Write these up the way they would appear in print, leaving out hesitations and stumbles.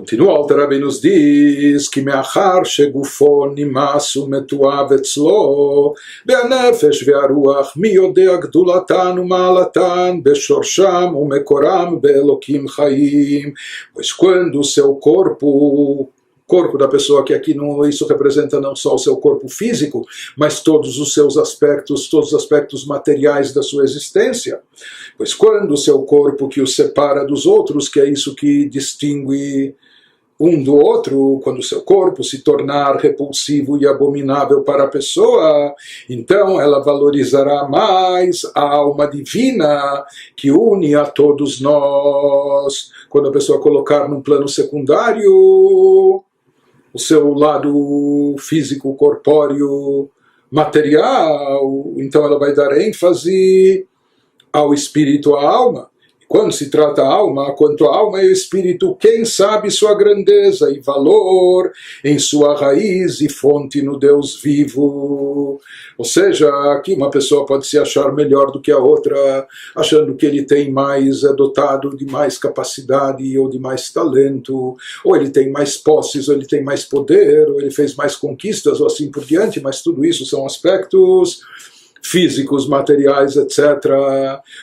Continua, o Alter Rebbe nos diz que me'achar shegufo nimasu metuav etzlo be'anefesh ve'aruach mi yodea gdulatan u'ma'alatan be'shorsham u'mekoram be'elokim chaim. Pois quando o seu corpo da pessoa, que aqui não, isso representa não só o seu corpo físico, mas todos os seus aspectos, todos os aspectos materiais da sua existência. Pois quando o seu corpo que o separa dos outros, que é isso que distingue um do outro, quando o seu corpo se tornar repulsivo e abominável para a pessoa, então ela valorizará mais a alma divina que une a todos nós. Quando a pessoa colocar num plano secundário o seu lado físico, corpóreo, material, então ela vai dar ênfase ao espírito, à alma. Quando se trata a alma, quanto a alma e o espírito, quem sabe sua grandeza e valor em sua raiz e fonte no Deus vivo. Ou seja, aqui uma pessoa pode se achar melhor do que a outra, achando que ele tem mais, é dotado de mais capacidade ou de mais talento, ou ele tem mais posses, ou ele tem mais poder, ou ele fez mais conquistas, ou assim por diante, mas tudo isso são aspectos físicos, materiais, etc.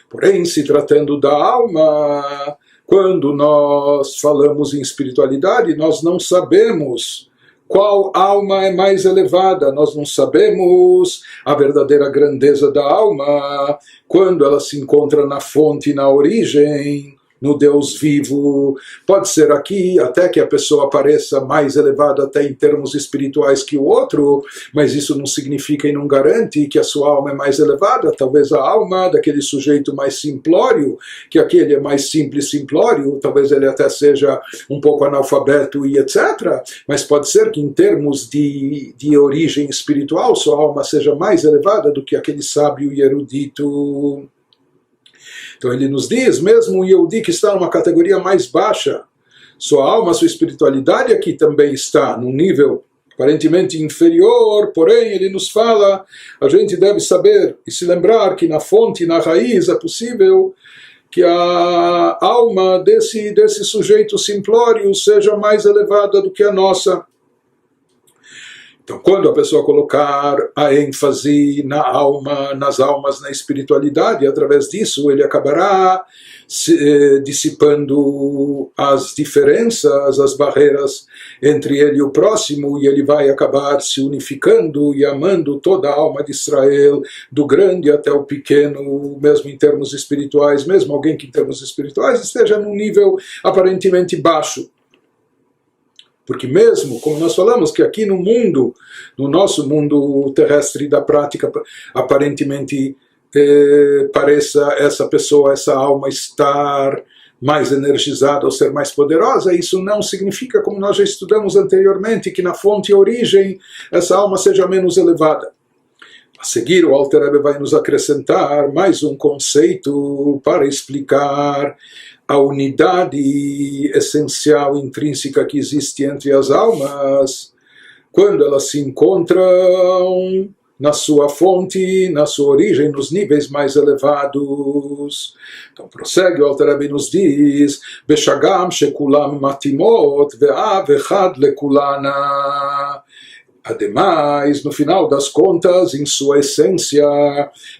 Porém, se tratando da alma, quando nós falamos em espiritualidade, nós não sabemos qual alma é mais elevada, nós não sabemos a verdadeira grandeza da alma, quando ela se encontra na fonte, na origem, no Deus vivo. Pode ser aqui até que a pessoa pareça mais elevada até em termos espirituais que o outro, mas isso não significa e não garante que a sua alma é mais elevada. Talvez a alma daquele sujeito mais simplório, que aquele é mais simples, simplório, talvez ele até seja um pouco analfabeto e etc. Mas pode ser que em termos de origem espiritual sua alma seja mais elevada do que aquele sábio e erudito. Então ele nos diz, mesmo o Yehudi que está numa categoria mais baixa, sua alma, sua espiritualidade aqui também está num nível aparentemente inferior, porém ele nos fala, a gente deve saber e se lembrar que na fonte, na raiz, é possível que a alma desse sujeito simplório seja mais elevada do que a nossa. Então, quando a pessoa colocar a ênfase na alma, nas almas, na espiritualidade, através disso ele acabará dissipando as diferenças, as barreiras entre ele e o próximo, e ele vai acabar se unificando e amando toda a alma de Israel, do grande até o pequeno, mesmo em termos espirituais, mesmo alguém que em termos espirituais esteja num nível aparentemente baixo. Porque mesmo, como nós falamos, que aqui no mundo, no nosso mundo terrestre da prática, aparentemente pareça essa pessoa, essa alma estar mais energizada ou ser mais poderosa, isso não significa, como nós já estudamos anteriormente, que na fonte e origem essa alma seja menos elevada. A seguir, o Alter Rebbe vai nos acrescentar mais um conceito para explicar a unidade essencial, intrínseca que existe entre as almas, quando elas se encontram na sua fonte, na sua origem, nos níveis mais elevados. Então prossegue, o Alter Rebbe nos diz, Beshagam shekulam matimot ve'av echad lekulana. Ademais, no final das contas, em sua essência,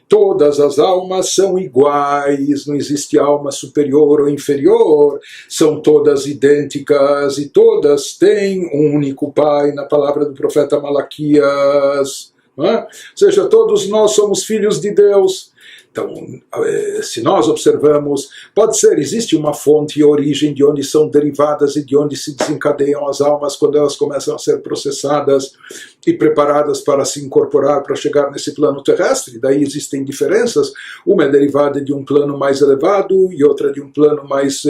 todas as almas são iguais, não existe alma superior ou inferior, são todas idênticas e todas têm um único Pai, na palavra do profeta Malaquias. Não é? Ou seja, todos nós somos filhos de Deus. Então, se nós observamos, pode ser, existe uma fonte e origem de onde são derivadas e de onde se desencadeiam as almas quando elas começam a ser processadas e preparadas para se incorporar, para chegar nesse plano terrestre. Daí existem diferenças, uma é derivada de um plano mais elevado e outra de um plano mais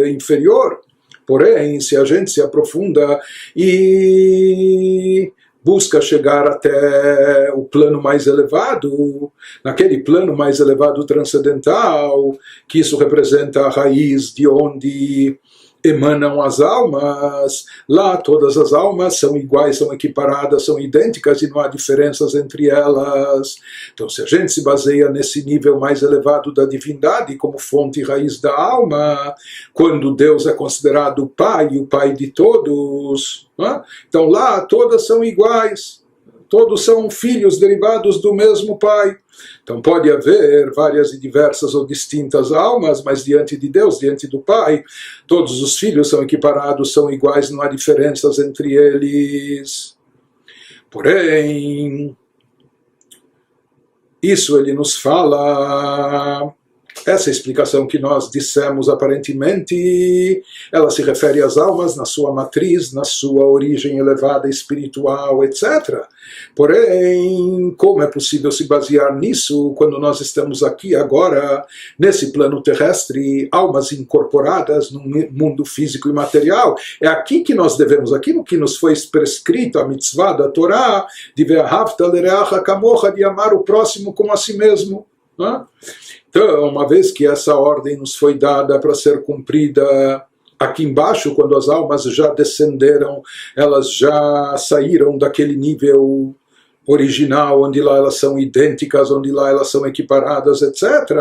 inferior. Porém, se a gente se aprofunda e busca chegar até o plano mais elevado, naquele plano mais elevado transcendental, que isso representa a raiz de onde emanam as almas, lá todas as almas são iguais, são equiparadas, são idênticas e não há diferenças entre elas. Então, se a gente se baseia nesse nível mais elevado da divindade como fonte e raiz da alma, quando Deus é considerado o Pai de todos, né? Então lá todas são iguais, todos são filhos derivados do mesmo Pai. Então pode haver várias e diversas ou distintas almas, mas diante de Deus, diante do Pai, todos os filhos são equiparados, são iguais, não há diferenças entre eles. Porém, isso ele nos fala... Essa explicação que nós dissemos, aparentemente, ela se refere às almas na sua matriz, na sua origem elevada espiritual, etc. Porém, como é possível se basear nisso quando nós estamos aqui agora, nesse plano terrestre, almas incorporadas no mundo físico e material? É aqui que nós devemos, aquilo que nos foi prescrito, a mitzvah da Torá, de ve'ahavta l'reacha kamocha, de amar o próximo como a si mesmo. Né? Então, uma vez que essa ordem nos foi dada para ser cumprida aqui embaixo, quando as almas já descenderam, elas já saíram daquele nível original, onde lá elas são idênticas, onde lá elas são equiparadas, etc.,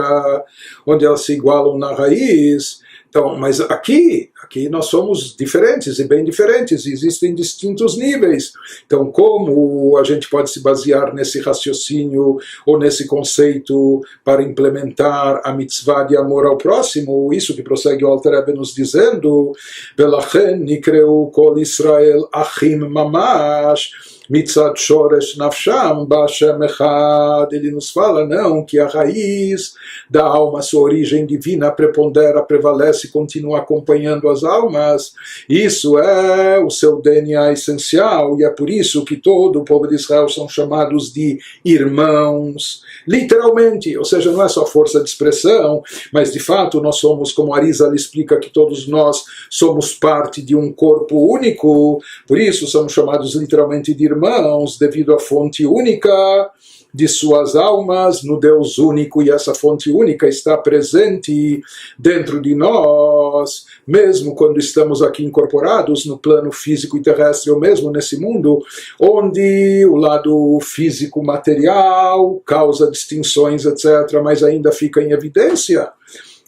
onde elas se igualam na raiz. Então, mas aqui nós somos diferentes e bem diferentes, e existem distintos níveis. Então, como a gente pode se basear nesse raciocínio ou nesse conceito para implementar a mitzvah de amor ao próximo? Isso que prossegue o Alter Rebbe nos dizendo: Velachen nikreu kol Israel achim mamash, mitzad shoresh nafsham b'Hashem echad. Ele nos fala, não, que a raiz da alma, sua origem divina, prepondera, prevalece, continua acompanhando as almas. Isso é o seu DNA essencial, e é por isso que todo o povo de Israel são chamados de irmãos, literalmente, ou seja, não é só força de expressão, mas de fato nós somos, como Arizal explica, que todos nós somos parte de um corpo único, por isso somos chamados literalmente de irmãos, devido à fonte única de suas almas no Deus único, e essa fonte única está presente dentro de nós, mesmo quando estamos aqui incorporados no plano físico e terrestre, ou mesmo nesse mundo, onde o lado físico material causa distinções, etc., mas ainda fica em evidência,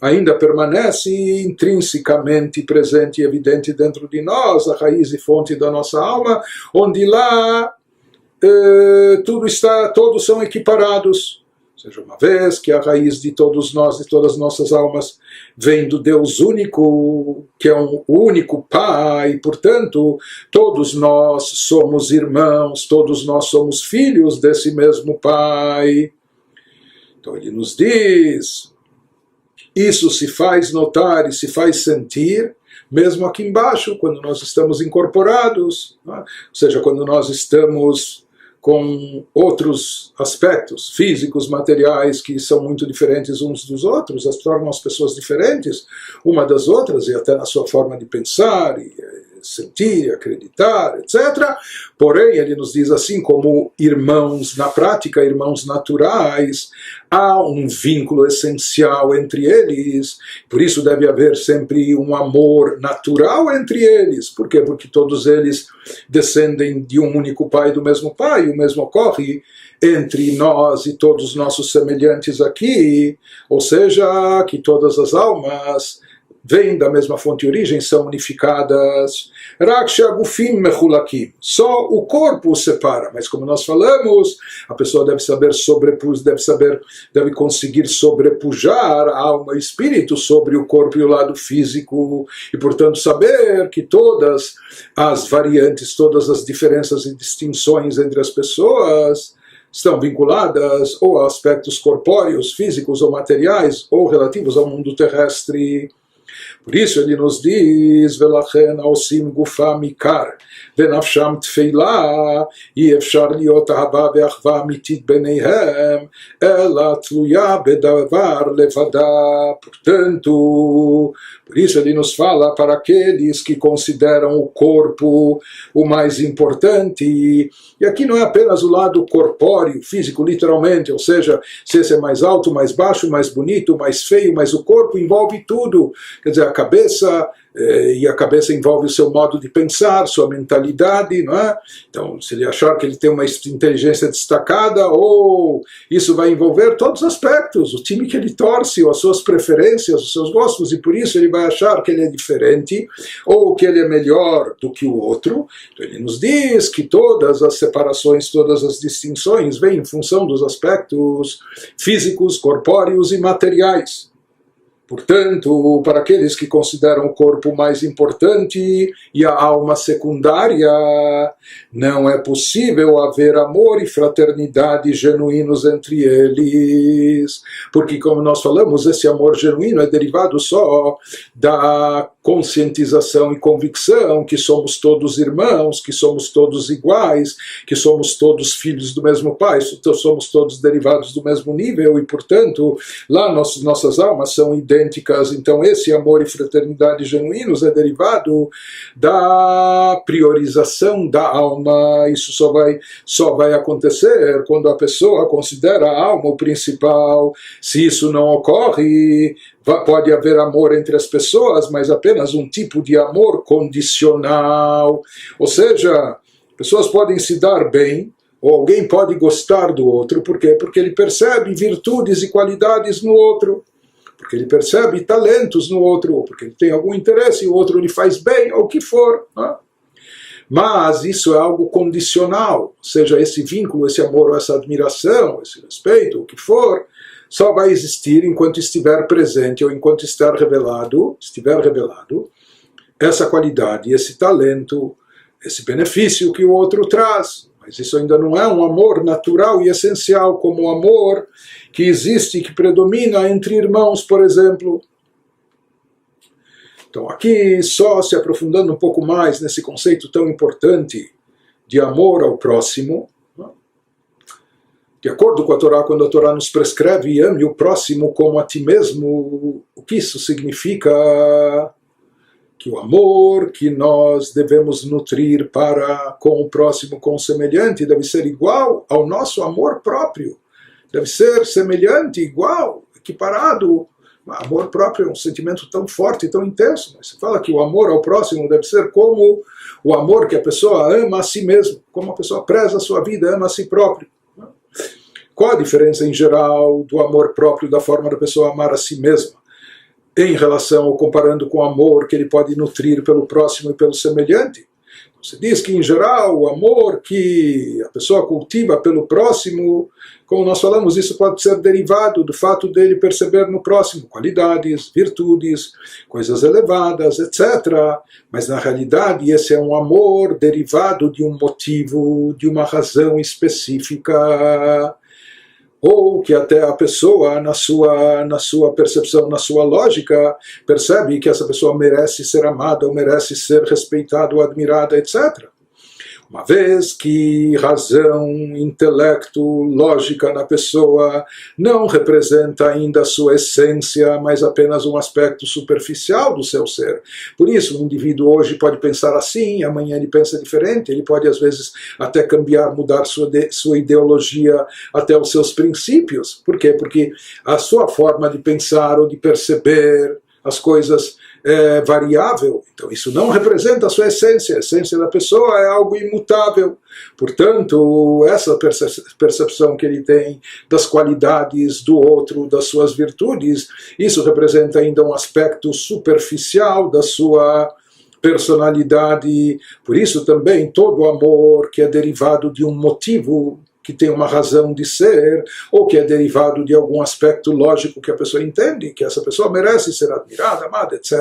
ainda permanece intrinsecamente presente e evidente dentro de nós, a raiz e fonte da nossa alma, onde lá todos são equiparados. Ou seja, uma vez que a raiz de todos nós, de todas as nossas almas, vem do Deus único, que é um único Pai, portanto, todos nós somos irmãos, todos nós somos filhos desse mesmo Pai. Então ele nos diz, isso se faz notar e se faz sentir, mesmo aqui embaixo, quando nós estamos incorporados, né? Ou seja, quando nós estamos com outros aspectos físicos, materiais, que são muito diferentes uns dos outros, tornam as pessoas diferentes uma das outras, e até na sua forma de pensar, e sentir, acreditar, etc. Porém, ele nos diz assim, como irmãos na prática, irmãos naturais, há um vínculo essencial entre eles, por isso deve haver sempre um amor natural entre eles. Por quê? Porque todos eles descendem de um único Pai, do mesmo Pai. O mesmo ocorre entre nós e todos os nossos semelhantes aqui, ou seja, que todas as almas vêm da mesma fonte e origem, são unificadas. Só o corpo os separa, mas como nós falamos, a pessoa deve saber deve conseguir sobrepujar a alma e espírito sobre o corpo e o lado físico, e portanto saber que todas as variantes, todas as diferenças e distinções entre as pessoas estão vinculadas ou a aspectos corpóreos, físicos ou materiais, ou relativos ao mundo terrestre. Por isso ele nos diz, Velachen aosim gufa mikar, venafsham tfeila, e efshar liot ahava ve'achva amitit beneihem, ela tluya bedavar levada. Portanto, por isso ele nos fala para aqueles que consideram o corpo o mais importante, e aqui não é apenas o lado corpóreo, físico, literalmente, ou seja, se esse é mais alto, mais baixo, mais bonito, mais feio, mas o corpo envolve tudo. quer dizer, a cabeça, e a cabeça envolve o seu modo de pensar, sua mentalidade, não é? Então, se ele achar que ele tem uma inteligência destacada, ou isso vai envolver todos os aspectos, o time que ele torce, ou as suas preferências, os seus gostos, e por isso ele vai achar que ele é diferente, ou que ele é melhor do que o outro. Então, ele nos diz que todas as separações, todas as distinções vêm em função dos aspectos físicos, corpóreos e materiais. Portanto, para aqueles que consideram o corpo mais importante e a alma secundária, não é possível haver amor e fraternidade genuínos entre eles. Porque, como nós falamos, esse amor genuíno é derivado só da conscientização e convicção que somos todos irmãos, que somos todos iguais, que somos todos filhos do mesmo pai, somos todos derivados do mesmo nível e, portanto, lá nossas almas são idênticas. Então, esse amor e fraternidade genuínos é derivado da priorização da alma. Isso só vai acontecer quando a pessoa considera a alma o principal. Se isso não ocorre, pode haver amor entre as pessoas, mas apenas um tipo de amor condicional. Ou seja, pessoas podem se dar bem, ou alguém pode gostar do outro. Por quê? Porque ele percebe virtudes e qualidades no outro, porque ele percebe talentos no outro, ou porque ele tem algum interesse e o outro lhe faz bem, ou o que for, né? Mas isso é algo condicional, ou seja, esse vínculo, esse amor, essa admiração, esse respeito, o que for, só vai existir enquanto estiver presente ou enquanto estiver revelado essa qualidade, esse talento, esse benefício que o outro traz. Mas isso ainda não é um amor natural e essencial, como o amor que existe, que predomina entre irmãos, por exemplo. Então, aqui, só se aprofundando um pouco mais nesse conceito tão importante de amor ao próximo, de acordo com a Torá, quando a Torá nos prescreve ame o próximo como a ti mesmo, o que isso significa? Que o amor que nós devemos nutrir para com o próximo, com o semelhante, deve ser igual ao nosso amor próprio. Deve ser semelhante, igual, equiparado. Amor próprio é um sentimento tão forte e tão intenso. Mas você fala que o amor ao próximo deve ser como o amor que a pessoa ama a si mesma, como a pessoa preza a sua vida, ama a si próprio. Qual a diferença em geral do amor próprio, da forma da pessoa amar a si mesma, em relação ou comparando com o amor que ele pode nutrir pelo próximo e pelo semelhante? Você diz que, em geral, o amor que a pessoa cultiva pelo próximo, como nós falamos, isso pode ser derivado do fato dele perceber no próximo qualidades, virtudes, coisas elevadas, etc. Mas, na realidade, esse é um amor derivado de um motivo, de uma razão específica, ou que até a pessoa, na sua percepção, na sua lógica, percebe que essa pessoa merece ser amada, ou merece ser respeitada ou admirada, etc. Uma vez que razão, intelecto, lógica na pessoa não representa ainda a sua essência, mas apenas um aspecto superficial do seu ser. Por isso, o indivíduo hoje pode pensar assim, amanhã ele pensa diferente, ele pode às vezes até cambiar, mudar sua ideologia, até os seus princípios. Por quê? Porque a sua forma de pensar ou de perceber as coisas é variável, então isso não representa a sua essência. A essência da pessoa é algo imutável. Portanto, essa percepção que ele tem das qualidades do outro, das suas virtudes, isso representa ainda um aspecto superficial da sua personalidade. Por isso também todo amor que é derivado de um motivo, que tem uma razão de ser, ou que é derivado de algum aspecto lógico que a pessoa entende, que essa pessoa merece ser admirada, amada, etc.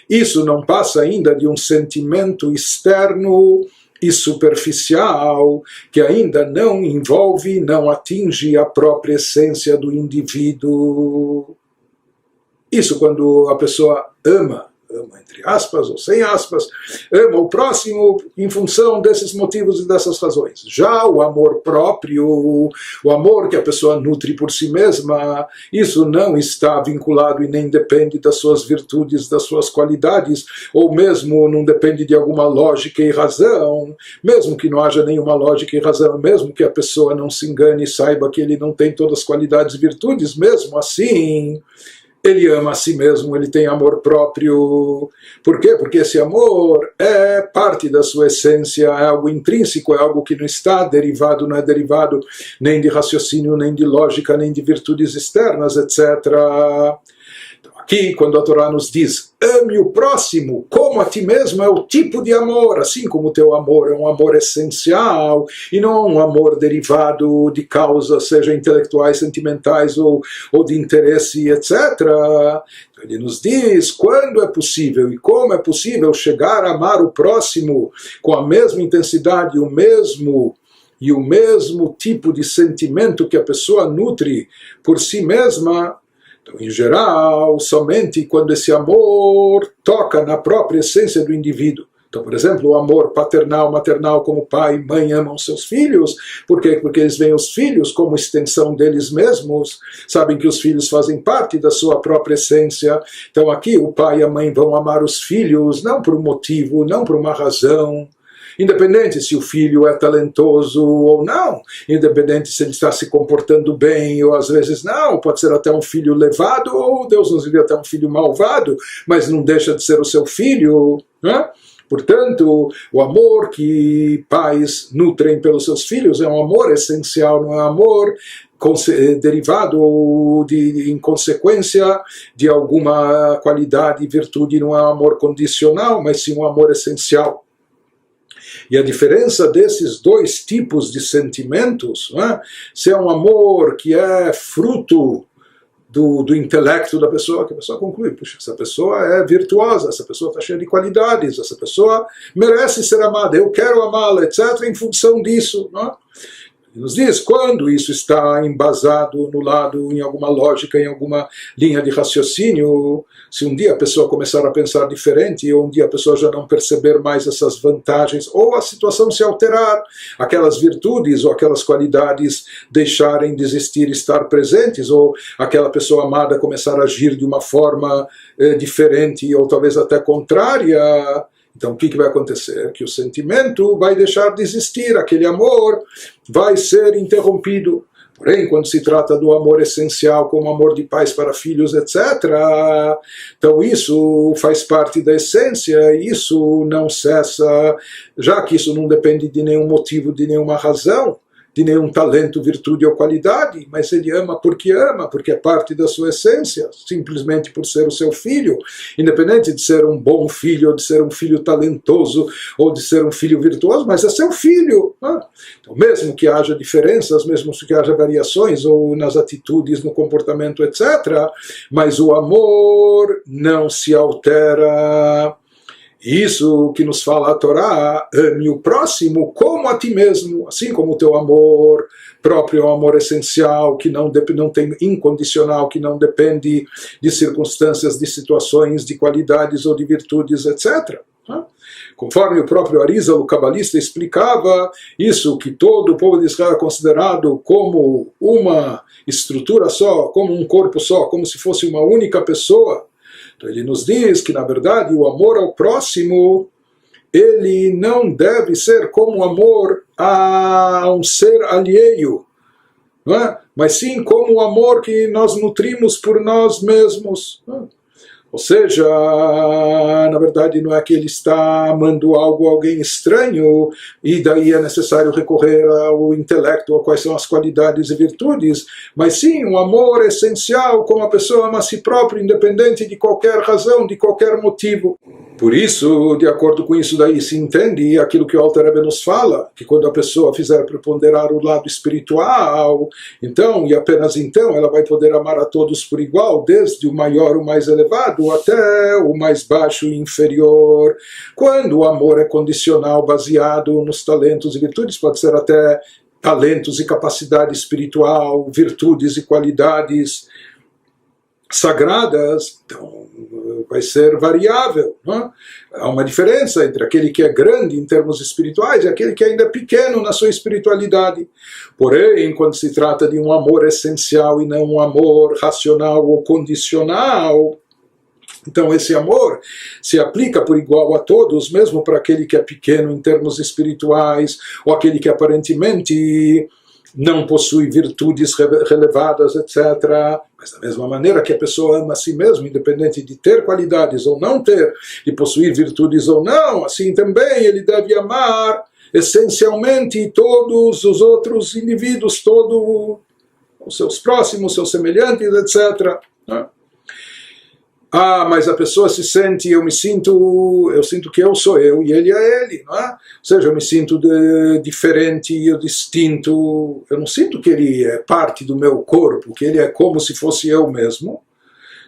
Isso não passa ainda de um sentimento externo e superficial, que ainda não envolve, não atinge a própria essência do indivíduo. Isso quando a pessoa ama entre aspas ou sem aspas, ama o próximo em função desses motivos e dessas razões. Já o amor próprio, o amor que a pessoa nutre por si mesma, isso não está vinculado e nem depende das suas virtudes, das suas qualidades, ou mesmo não depende de alguma lógica e razão, mesmo que não haja nenhuma lógica e razão, mesmo que a pessoa não se engane e saiba que ele não tem todas as qualidades e virtudes, mesmo assim, ele ama a si mesmo, ele tem amor próprio. Por quê? Porque esse amor é parte da sua essência, é algo intrínseco, é algo que não está derivado, não é derivado nem de raciocínio, nem de lógica, nem de virtudes externas, etc. Aqui, quando a Torá nos diz, ame o próximo como a ti mesmo, é o tipo de amor, assim como o teu amor é um amor essencial, e não um amor derivado de causas, seja intelectuais, sentimentais ou de interesse, etc. Ele nos diz quando é possível e como é possível chegar a amar o próximo com a mesma intensidade, o mesmo tipo de sentimento que a pessoa nutre por si mesma. Então, em geral, somente quando esse amor toca na própria essência do indivíduo. Então, por exemplo, o amor paternal, maternal, como pai e mãe amam seus filhos. Por quê? Porque eles veem os filhos como extensão deles mesmos, sabem que os filhos fazem parte da sua própria essência. Então, aqui o pai e a mãe vão amar os filhos, não por um motivo, não por uma razão, independente se o filho é talentoso ou não, independente se ele está se comportando bem ou às vezes não, pode ser até um filho levado ou Deus nos livre até um filho malvado, mas não deixa de ser o seu filho, né? Portanto, o amor que pais nutrem pelos seus filhos é um amor essencial, não é um amor derivado em consequência de alguma qualidade e virtude, não é um amor condicional, mas sim um amor essencial. E a diferença desses dois tipos de sentimentos, né, se é um amor que é fruto do intelecto da pessoa, que a pessoa conclui, puxa, essa pessoa é virtuosa, essa pessoa está cheia de qualidades, essa pessoa merece ser amada, eu quero amá-la, etc., em função disso. Né? Ele nos diz, quando isso está embasado no lado, em alguma lógica, em alguma linha de raciocínio, se um dia a pessoa começar a pensar diferente, ou um dia a pessoa já não perceber mais essas vantagens, ou a situação se alterar, aquelas virtudes ou aquelas qualidades deixarem de existir, estar presentes, ou aquela pessoa amada começar a agir de uma forma diferente, ou talvez até contrária, então o que vai acontecer? Que o sentimento vai deixar de existir, aquele amor vai ser interrompido. Porém, quando se trata do amor essencial, como amor de pais para filhos, etc., então isso faz parte da essência, isso não cessa, já que isso não depende de nenhum motivo, de nenhuma razão, de nenhum talento, virtude ou qualidade, mas ele ama, porque é parte da sua essência, simplesmente por ser o seu filho, independente de ser um bom filho, ou de ser um filho talentoso, ou de ser um filho virtuoso, mas é seu filho. Né? Então, mesmo que haja diferenças, mesmo que haja variações, ou nas atitudes, no comportamento, etc., mas o amor não se altera. Isso que nos fala a Torá, ame o próximo como a ti mesmo, assim como o teu amor próprio é um amor essencial, que não tem incondicional, que não depende de circunstâncias, de situações, de qualidades ou de virtudes, etc. Conforme o próprio Arizal, o cabalista, explicava isso, que todo o povo de Israel é considerado como uma estrutura só, como um corpo só, como se fosse uma única pessoa. Então ele nos diz que, na verdade, o amor ao próximo, ele não deve ser como o amor a um ser alheio, não é? Mas sim como o amor que nós nutrimos por nós mesmos. Não é? Ou seja, na verdade não é que ele está amando algo a alguém estranho e daí é necessário recorrer ao intelecto, a quais são as qualidades e virtudes, mas sim um amor essencial, como a pessoa ama a si própria, independente de qualquer razão, de qualquer motivo. Por isso, de acordo com isso daí, se entende aquilo que o Alter Rebbe nos fala, que quando a pessoa fizer preponderar o lado espiritual, então, e apenas então, ela vai poder amar a todos por igual, desde o maior, o mais elevado, até o mais baixo e inferior. Quando o amor é condicional, baseado nos talentos e virtudes, pode ser até talentos e capacidade espiritual, virtudes e qualidades sagradas, então vai ser variável. Não? Há uma diferença entre aquele que é grande em termos espirituais e aquele que ainda é pequeno na sua espiritualidade. Porém, quando se trata de um amor essencial e não um amor racional ou condicional, então esse amor se aplica por igual a todos, mesmo para aquele que é pequeno em termos espirituais, ou aquele que aparentemente não possui virtudes relevadas, etc. Mas da mesma maneira que a pessoa ama a si mesma, independente de ter qualidades ou não ter, de possuir virtudes ou não, assim também ele deve amar essencialmente todos os outros indivíduos, todos os seus próximos, seus semelhantes, etc. Mas a pessoa se sente, eu sinto que eu sou eu e ele é ele, não é? Ou seja, eu me sinto diferente, eu distinto, eu não sinto que ele é parte do meu corpo, que ele é como se fosse eu mesmo.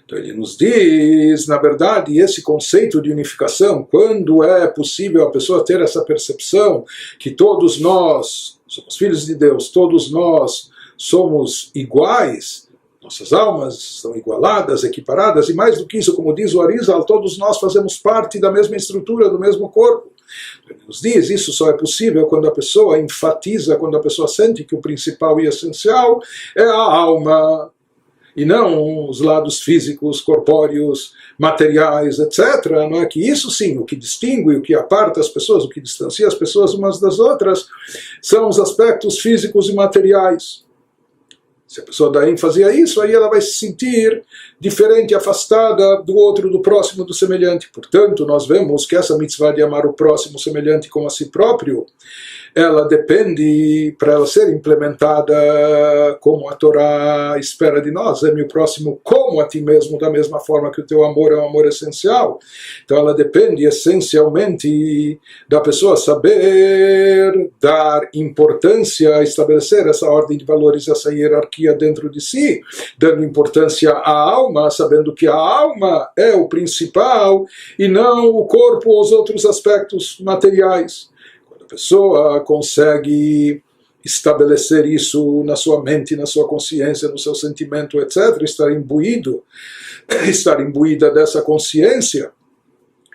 Então ele nos diz, na verdade, esse conceito de unificação, quando é possível a pessoa ter essa percepção que todos nós somos filhos de Deus, todos nós somos iguais, nossas almas estão igualadas, equiparadas, e mais do que isso, como diz o Arizal, todos nós fazemos parte da mesma estrutura, do mesmo corpo. Ele nos diz, isso só é possível quando a pessoa enfatiza, quando a pessoa sente que o principal e essencial é a alma, e não os lados físicos, corpóreos, materiais, etc. Não é que isso sim, o que distingue, o que aparta as pessoas, o que distancia as pessoas umas das outras, são os aspectos físicos e materiais. Se a pessoa dá ênfase a isso, aí ela vai se sentir diferente, afastada do outro, do próximo, do semelhante. Portanto, nós vemos que essa mitzvah de amar o próximo semelhante como a si próprio, ela depende, para ela ser implementada como a Torá espera de nós, ame o próximo como a ti mesmo, da mesma forma que o teu amor é um amor essencial. Então ela depende essencialmente da pessoa saber dar importância, estabelecer essa ordem de valores, essa hierarquia dentro de si, dando importância à alma, sabendo que a alma é o principal e não o corpo ou os outros aspectos materiais. A pessoa consegue estabelecer isso na sua mente, na sua consciência, no seu sentimento, etc., estar imbuída dessa consciência,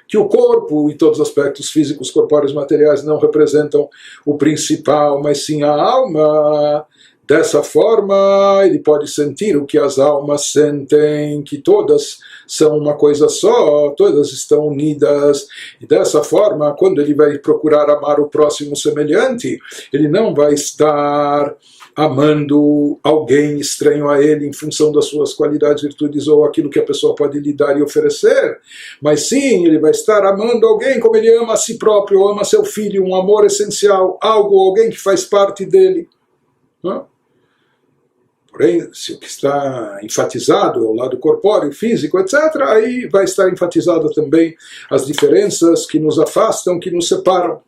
que o corpo e todos os aspectos físicos, corpóreos, materiais não representam o principal, mas sim a alma. Dessa forma, ele pode sentir o que as almas sentem, que todas são uma coisa só, todas estão unidas. E dessa forma, quando ele vai procurar amar o próximo semelhante, ele não vai estar amando alguém estranho a ele em função das suas qualidades, virtudes ou aquilo que a pessoa pode lhe dar e oferecer, mas sim, ele vai estar amando alguém como ele ama a si próprio, ama seu filho, um amor essencial, alguém que faz parte dele. Não? Porém, se o que está enfatizado é o lado corpóreo, físico, etc., aí vai estar enfatizado também as diferenças que nos afastam, que nos separam.